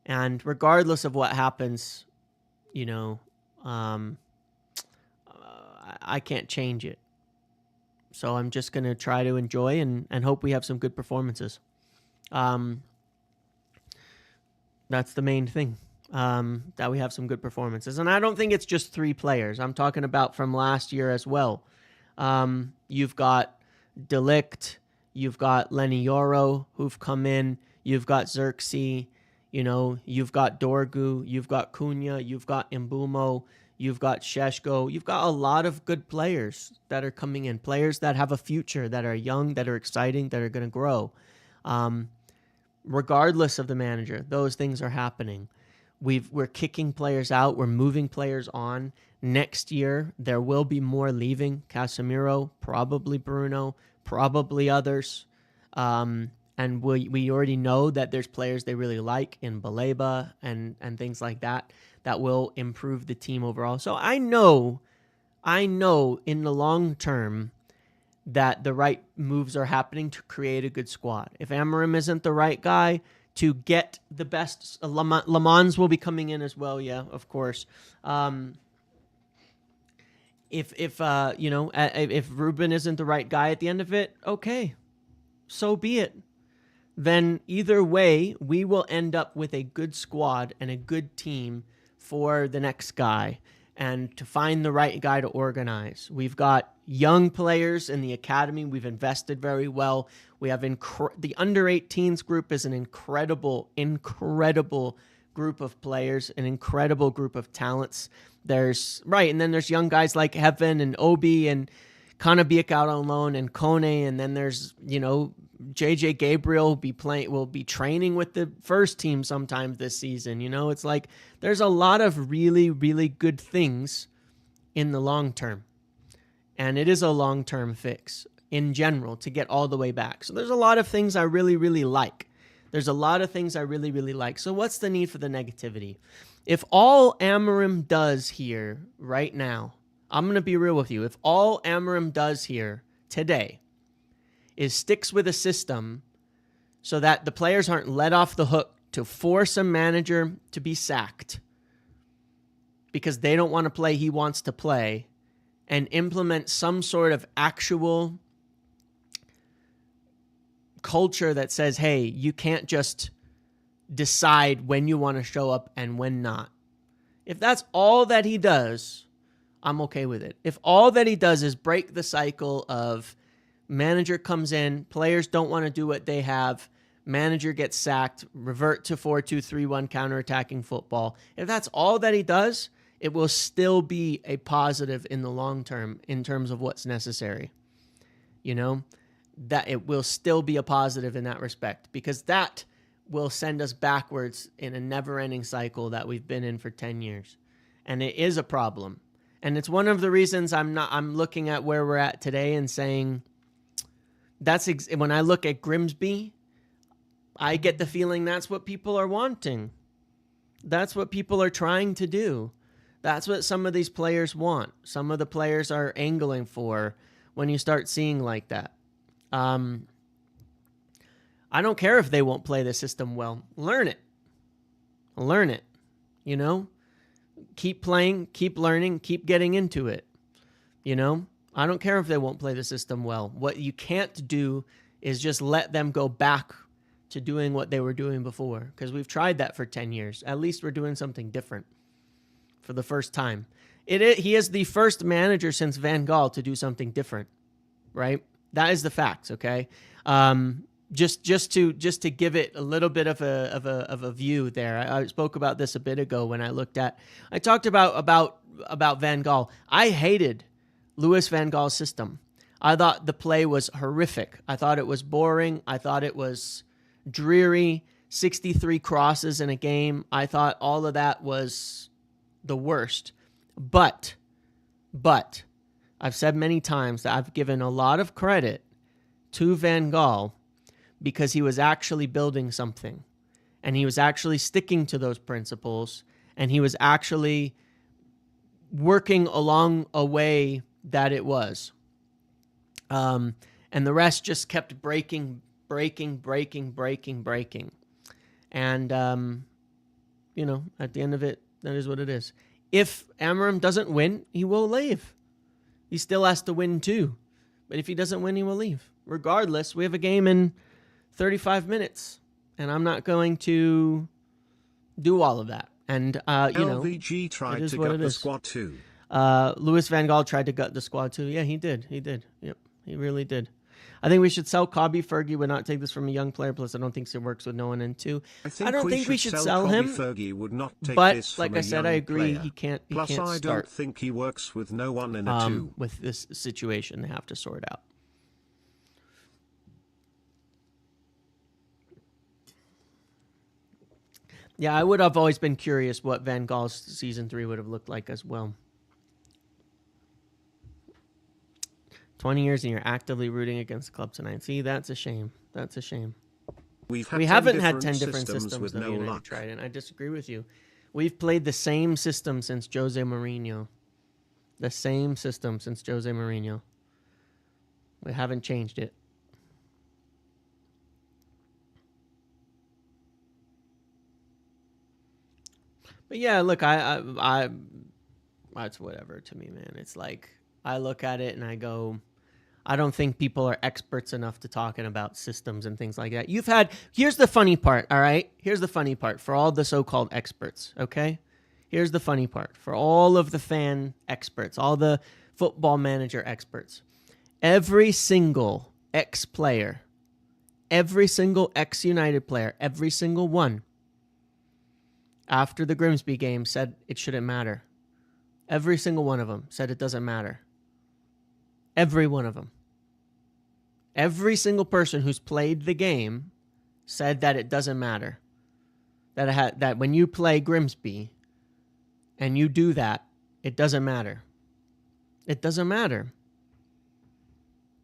And regardless of what happens, I can't change it. So I'm just going to try to enjoy and hope we have some good performances. That's the main thing, that we have some good performances. And I don't think it's just 3 players. I'm talking about from last year as well. You've got De Ligt, you've got Lenny Yoro, who've come in, you've got Xerxes, you've got Dorgu, you've got Cunha, you've got Mbeumo, you've got Šeško. You've got a lot of good players that are coming in, players that have a future, that are young, that are exciting, that are going to grow. Regardless of the manager, those things are happening. We're kicking players out. We're moving players on. Next year, there will be more leaving. Casemiro, probably Bruno, probably others. And we already know that there's players they really like in Baleba and things like that will improve the team overall. So I know in the long term that the right moves are happening to create a good squad. If Amorim isn't the right guy to get the best, Le Mans will be coming in as well. Yeah, of course. If Ruben isn't the right guy at the end of it, okay, so be it. Then either way, we will end up with a good squad and a good team for the next guy, and to find the right guy to organize. We've got young players in the academy. We've invested very well. We have the under-18s group is an incredible group of players, an incredible group of talents. And then there's young guys like Heaven and Obi and Kanabiak out on loan and Kone, and then there's, JJ Gabriel will be training with the first team sometimes this season. It's like there's a lot of really, really good things in the long term. And it is a long-term fix in general to get all the way back. So there's a lot of things I really, really like. So what's the need for the negativity? If all Amorim does here right now, I'm going to be real with you. If all Amorim does here today is sticks with a system so that the players aren't let off the hook to force a manager to be sacked because they don't want to play he wants to play, and implement some sort of actual culture that says, hey, you can't just decide when you want to show up and when not. If that's all that he does, I'm okay with it. If all that he does is break the cycle of manager comes in, players don't want to do what they have, manager gets sacked, revert to 4-2-3-1 counterattacking football. If that's all that he does, it will still be a positive in the long term in terms of what's necessary. You know, that it will still be a positive in that respect, because that will send us backwards in a never-ending cycle that we've been in for 10 years. And it is a problem. And it's one of the reasons I'm looking at where we're at today and saying, when I look at Grimsby, I get the feeling that's what people are wanting. That's what people are trying to do. That's what some of these players want. Some of the players are angling for when you start seeing like that. I don't care if they won't play the system well. Learn it. Learn it. You know? Keep playing, keep learning, keep getting into it. You know? I don't care if they won't play the system well. What you can't do is just let them go back to doing what they were doing before, because we've tried that for 10 years. At least we're doing something different for the first time. He is the first manager since Van Gaal to do something different, right? That is the facts, okay? Just to give it a little bit of a view there. I spoke about this a bit ago when I talked about Van Gaal. I hated Louis Van Gaal's system. I thought the play was horrific. I thought it was boring. I thought it was dreary. 63 crosses in a game. I thought all of that was the worst. But I've said many times that I've given a lot of credit to Van Gaal because he was actually building something, and he was actually sticking to those principles, and he was actually working along a way that it was. And the rest just kept breaking. And, at the end of it, that is what it is. If Amorim doesn't win, he will leave. He still has to win too. But if he doesn't win, he will leave. Regardless, we have a game in 35 minutes, and I'm not going to do all of that. And, LVG tried to gut the squad too. Louis Van Gaal tried to gut the squad too. Yeah, he did. Yep, he really did. I think we should sell Kobbie. Fergie would not take this from a young player. Plus, I don't think it works with no one. And two, I don't think we should sell him. Fergie would not take but this from like I said, I agree. Player. He can't. Plus, I start, don't think he works with no one in a two. With this situation, they have to sort out. Yeah, I would have always been curious what Van Gaal's season 3 would have looked like as well. 20 years and you're actively rooting against the club tonight. See, that's a shame. That's a shame. We haven't had 10 different systems with no luck. Trident. I disagree with you. We've played the same system since Jose Mourinho. The same system since Jose Mourinho. We haven't changed it. But yeah, look, I that's whatever to me, man. It's like I look at it and I go, I don't think people are experts enough to talking about systems and things like that. Here's the funny part, all right? Here's the funny part for all the so-called experts, okay? Here's the funny part for all of the fan experts, all the football manager experts. Every single ex-player, every single ex-United player, every single one, after the Grimsby game said it shouldn't matter. Every single one of them said it doesn't matter. Every one of them. Every single person who's played the game said that it doesn't matter. That when you play Grimsby and you do that, it doesn't matter. It doesn't matter.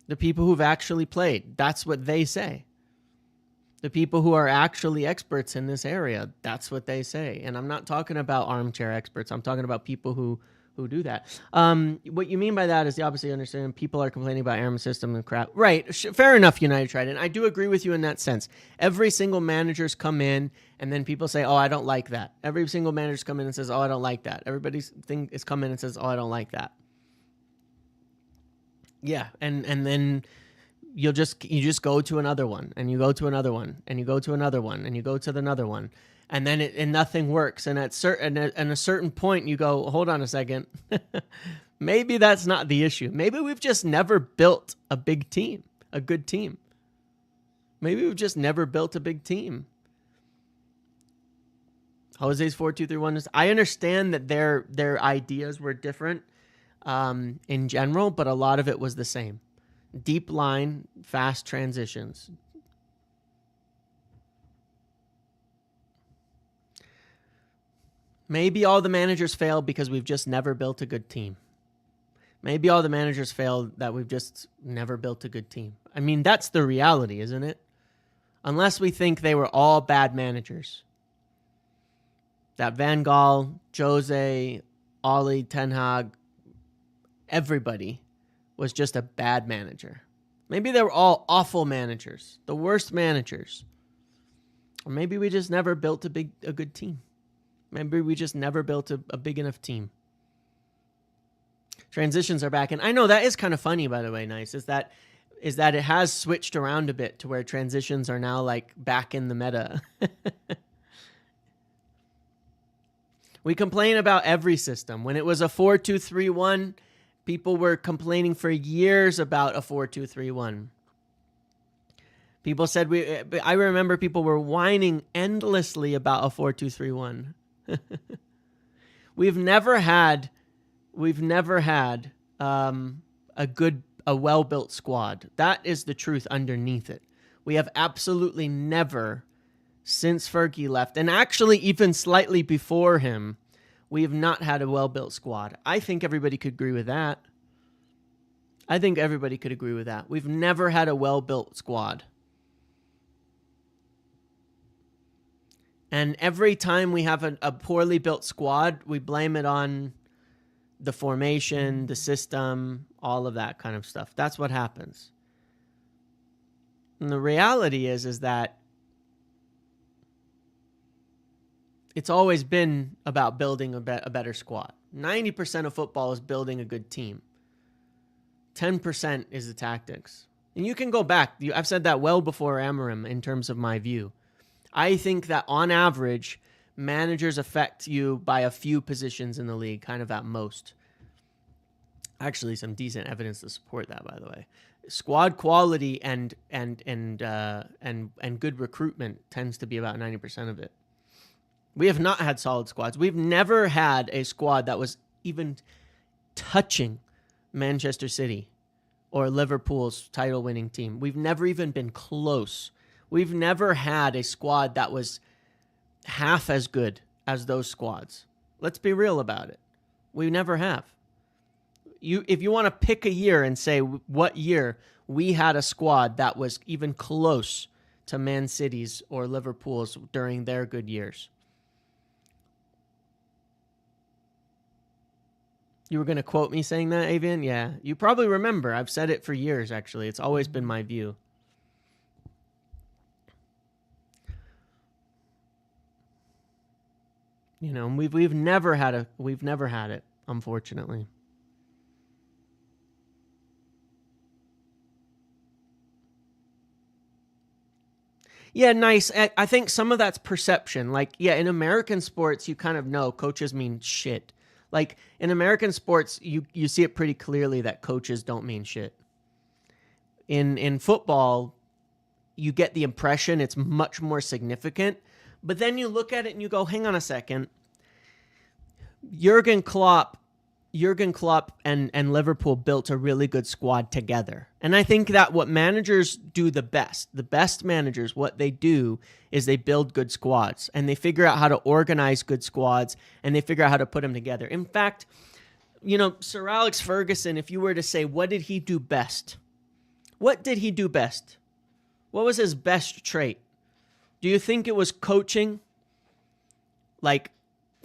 The people who've actually played, that's what they say. The people who are actually experts in this area, that's what they say. And I'm not talking about armchair experts. I'm talking about people who do that. What you mean by that is you obviously understand people are complaining about Aram's system and crap. Right. Fair enough, United Trident. I do agree with you in that sense. Every single manager's come in and then people say, oh, I don't like that. Every single manager's come in and says, oh, I don't like that. Everybody's thing is come in and says, oh, I don't like that. Yeah. And then you just go to another one and you go to another one and you go to another one and you go to another one. and then nothing works. And at a certain point, you go, hold on a second. Maybe that's not the issue. Maybe we've just never built a big team, a good team. Maybe we've just never built a big team. Jose's 4-2-3-1 I understand that their ideas were different in general, but a lot of it was the same. Deep line, fast transitions. Maybe all the managers fail because we've just never built a good team. Maybe all the managers fail that we've just never built a good team. I mean, that's the reality, isn't it? Unless we think they were all bad managers. That Van Gaal, Jose, Ollie, Ten Hag, everybody was just a bad manager. Maybe they were all awful managers, the worst managers. Or maybe we just never built a good team. Maybe we just never built a big enough team. Transitions are back. And I know that is kind of funny, by the way, Nice, is that it has switched around a bit to where transitions are now like back in the meta. We complain about every system. When it was a 4-2-3-1, people were complaining for years about a 4-2-3-1. People said I remember people were whining endlessly about a 4-2-3-1. We've never had a well-built squad. That is the truth underneath it. We have absolutely never, since Fergie left, and actually even slightly before him, we have not had a well-built squad. I think everybody could agree with that. We've never had a well-built squad. And every time we have a poorly built squad, we blame it on the formation, the system, all of that kind of stuff. That's what happens. And the reality is that it's always been about building a better squad. 90% of football is building a good team. 10% is the tactics. And you can go back. I've said that well before Amorim in terms of my view. I think that on average, managers affect you by a few positions in the league, kind of at most. Actually, some decent evidence to support that, by the way. Squad quality and good recruitment tends to be about 90% of it. We have not had solid squads. We've never had a squad that was even touching Manchester City or Liverpool's title-winning team. We've never even been close. We've never had a squad that was half as good as those squads. Let's be real about it. We never have. If you want to pick a year and say what year we had a squad that was even close to Man City's or Liverpool's during their good years. You were going to quote me saying that, Avian? Yeah. You probably remember. I've said it for years, actually. It's always been my view. You know, we've never had it, unfortunately. Yeah, Nice. I think some of that's perception. Like, yeah, in American sports, you kind of know coaches mean shit. Like, in American sports, you see it pretty clearly that coaches don't mean shit. In football, you get the impression it's much more significant. But then you look at it and you go, hang on a second. Jurgen Klopp and Liverpool built a really good squad together. And I think that what managers do the best managers, what they do is they build good squads and they figure out how to organize good squads and they figure out how to put them together. In fact, you know, Sir Alex Ferguson, if you were to say, what did he do best? What did he do best? What was his best trait? Do you think it was coaching? Like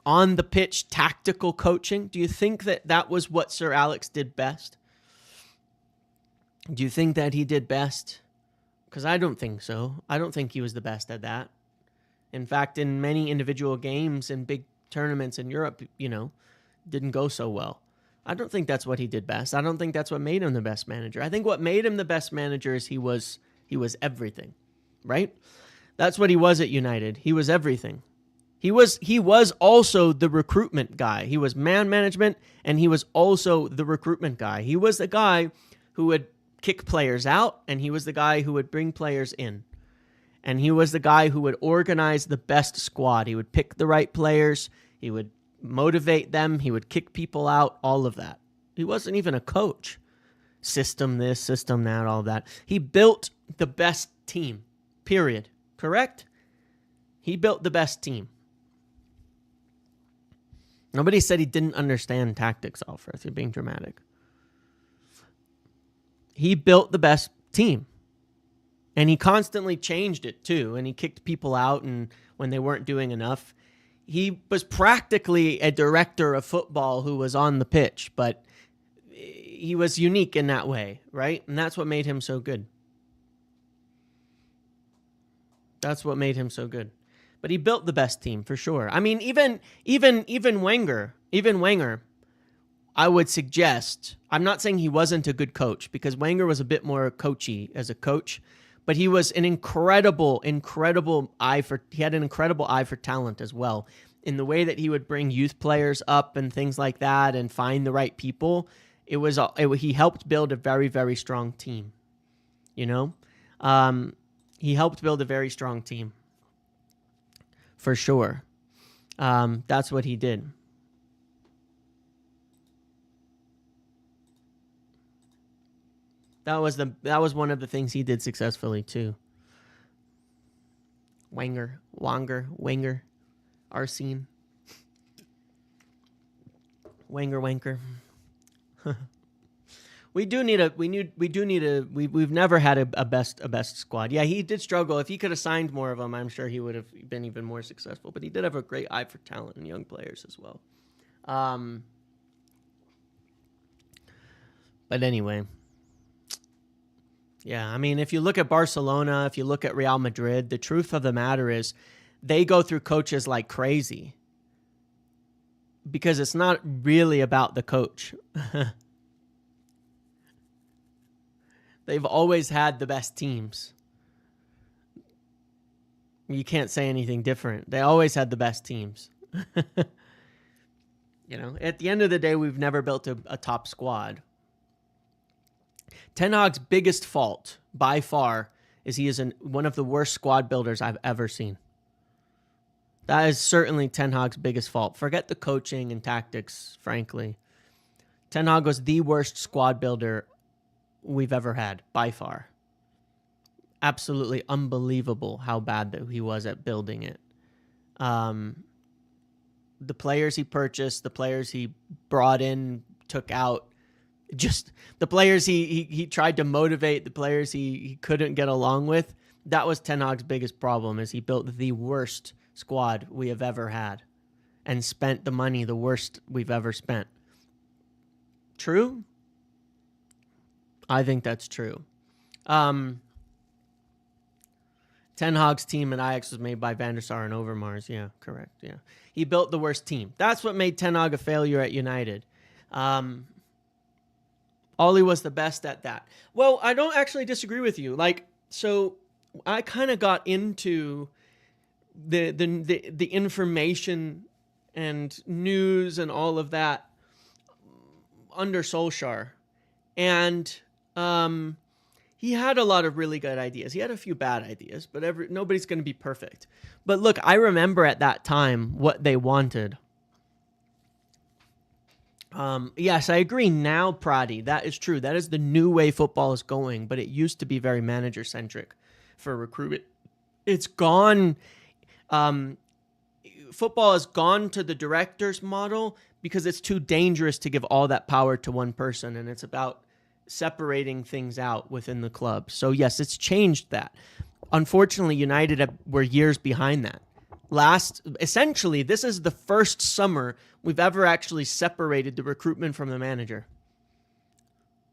on the pitch, tactical coaching? Do you think that was what Sir Alex did best? Do you think that he did best? Because I don't think so. I don't think he was the best at that. In fact, in many individual games and big tournaments in Europe, you know, didn't go so well. I don't think that's what he did best. I don't think that's what made him the best manager. I think what made him the best manager is he was everything, right? That's what he was at United. He was everything. He was also the recruitment guy. He was man management, and he was also the recruitment guy. He was the guy who would kick players out, and he was the guy who would bring players in. And he was the guy who would organize the best squad. He would pick the right players. He would motivate them. He would kick people out, all of that. He wasn't even a coach. System this, system that, all of that. He built the best team, period. Correct? He built the best team. Nobody said he didn't understand tactics, Alfred. You're being dramatic. He built the best team. And he constantly changed it, too. And he kicked people out and when they weren't doing enough. He was practically a director of football who was on the pitch, but he was unique in that way, right? And that's what made him so good. That's what made him so good. But he built the best team for sure. I mean, even Wenger, I would suggest, I'm not saying he wasn't a good coach because Wenger was a bit more coachy as a coach, but he was an incredible eye for talent as well. In the way that he would bring youth players up and things like that and find the right people. He helped build a very, very strong team. You know? He helped build a very strong team. For sure. That's what he did. That was one of the things he did successfully too. Wenger, Arsene. Wenger. We've never had a best squad. Yeah, he did struggle. If he could have signed more of them, I'm sure he would have been even more successful. But he did have a great eye for talent and young players as well. But anyway, yeah, I mean, if you look at Barcelona, if you look at Real Madrid, the truth of the matter is they go through coaches like crazy because it's not really about the coach. They've always had the best teams. You can't say anything different. They always had the best teams. You know, at the end of the day, we've never built a top squad. Ten Hag's biggest fault, by far, is he is one of the worst squad builders I've ever seen. That is certainly Ten Hag's biggest fault. Forget the coaching and tactics, frankly. Ten Hag was the worst squad builder we've ever had, by far. Absolutely unbelievable how bad that he was at building it. The players he purchased, the players he brought in, took out, just the players he tried to motivate, the players he couldn't get along with. That was Ten Hag's biggest problem, is he built the worst squad we have ever had and spent the money the worst we've ever spent. True? I think that's true. Ten Hag's team at Ajax was made by Van der Sar and Overmars. Yeah, correct. Yeah, he built the worst team. That's what made Ten Hag a failure at United. Ollie was the best at that. Well, I don't actually disagree with you. So I kind of got into the information and news and all of that under Solskjaer, and he had a lot of really good ideas. He had a few bad ideas, but nobody's going to be perfect. But look, I remember at that time what they wanted. Yes, I agree now, Prati. That is true. That is the new way football is going, but it used to be very manager-centric for recruitment. It's gone. Football has gone to the director's model because it's too dangerous to give all that power to one person, and it's about separating things out within the club. So yes, it's changed that. Unfortunately, United were years behind that. Essentially, this is the first summer we've ever actually separated the recruitment from the manager.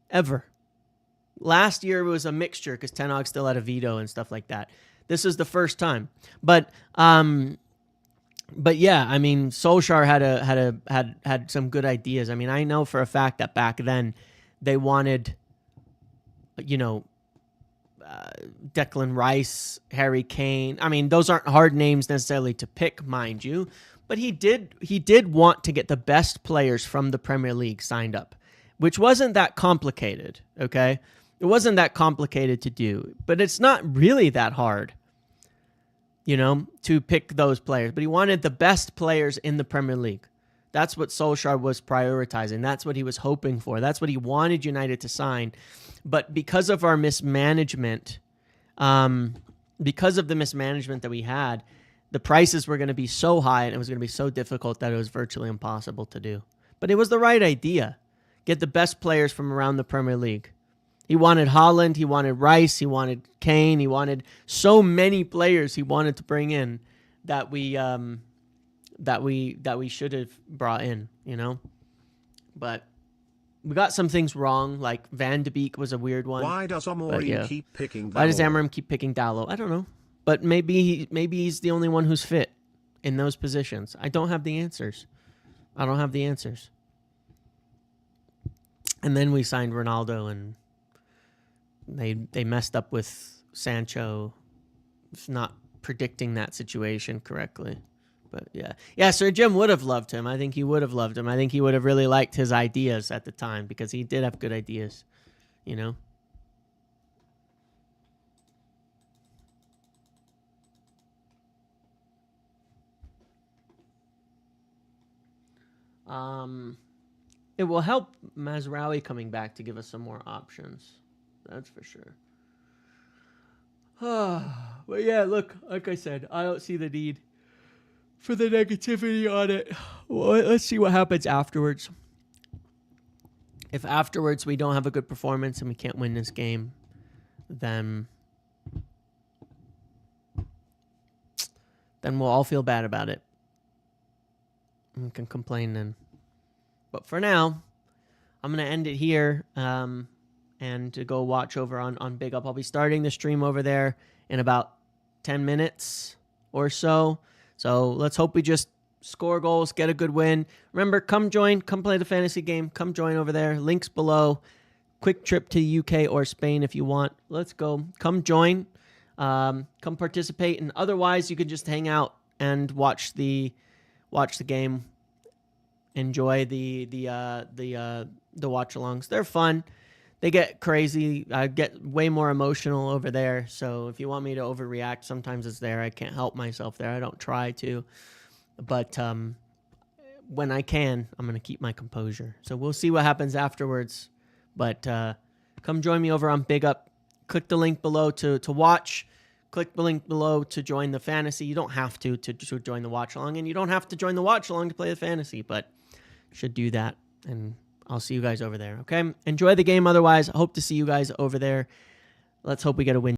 Ever. Last year it was a mixture because Ten Hag still had a veto and stuff like that. This is the first time. But yeah, I mean, Solskjaer had some good ideas. I mean, I know for a fact that back then they wanted, Declan Rice, Harry Kane. I mean, those aren't hard names necessarily to pick, mind you, but he did want to get the best players from the Premier League signed up, which wasn't that complicated, okay? It wasn't that complicated to do, but it's not really that hard, to pick those players. But he wanted the best players in the Premier League. That's what Solskjaer was prioritizing. That's what he was hoping for. That's what he wanted United to sign. But because of our mismanagement, because of the mismanagement that we had, the prices were going to be so high and it was going to be so difficult that it was virtually impossible to do. But it was the right idea. Get the best players from around the Premier League. He wanted Hojlund, he wanted Rice, he wanted Kane, he wanted so many players he wanted to bring in that we should have brought in, But we got some things wrong, like Van de Beek was a weird one. Why does Amorim keep picking Dalot? Why does Amorim keep picking Dalot? I don't know. But maybe he's the only one who's fit in those positions. I don't have the answers. And then we signed Ronaldo, and they messed up with Sancho, not predicting that situation correctly. But yeah, Sir Jim would have loved him. I think he would have loved him. I think he would have really liked his ideas at the time because he did have good ideas, It will help Mazraoui coming back to give us some more options. That's for sure. But yeah, look, like I said, I don't see the need for the negativity on it. Well, let's see what happens afterwards. If afterwards we don't have a good performance and we can't win this game, then we'll all feel bad about it. We can complain then. But for now, I'm going to end it here and to go watch over on Big Up. I'll be starting the stream over there in about 10 minutes or so. So let's hope we just score goals, get a good win. Remember, come play the fantasy game. Come join over there. Links below. Quick trip to UK or Spain if you want. Let's go. Come join. Come participate. And otherwise, you can just hang out and watch the game. Enjoy the watch-alongs. They're fun. They get crazy. I get way more emotional over there. So if you want me to overreact, sometimes it's there. I can't help myself there. I don't try to. But when I can, I'm going to keep my composure. So we'll see what happens afterwards. But come join me over on Big Up. Click the link below to watch. Click the link below to join the fantasy. You don't have to join the watch-along. And you don't have to join the watch-along to play the fantasy. But you should do that. And I'll see you guys over there, okay? Enjoy the game otherwise. I hope to see you guys over there. Let's hope we get a win.